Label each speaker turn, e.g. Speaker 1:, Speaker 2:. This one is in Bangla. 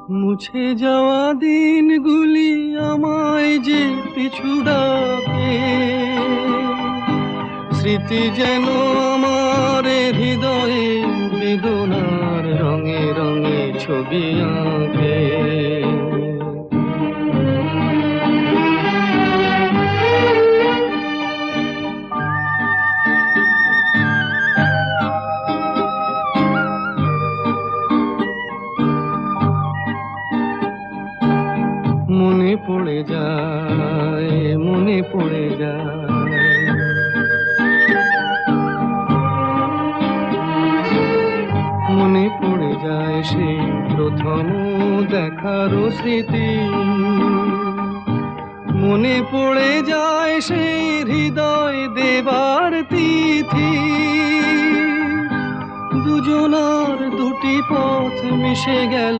Speaker 1: মুছে যাওয়া দিনগুলি আমায় যে পিছু ডাকে, স্মৃতি যেন আমার হৃদয়ে বেদনার রঙে রঙে ছবি আঁকে। মনে পড়ে যায়, মনে পড়ে যায়, মনে পড়ে যায় সেই প্রথম দেখার স্মৃতি। মনে পড়ে যায় সেই হৃদয় দেবার তিথি। দুজনার দুটি পথ মিশে গেল।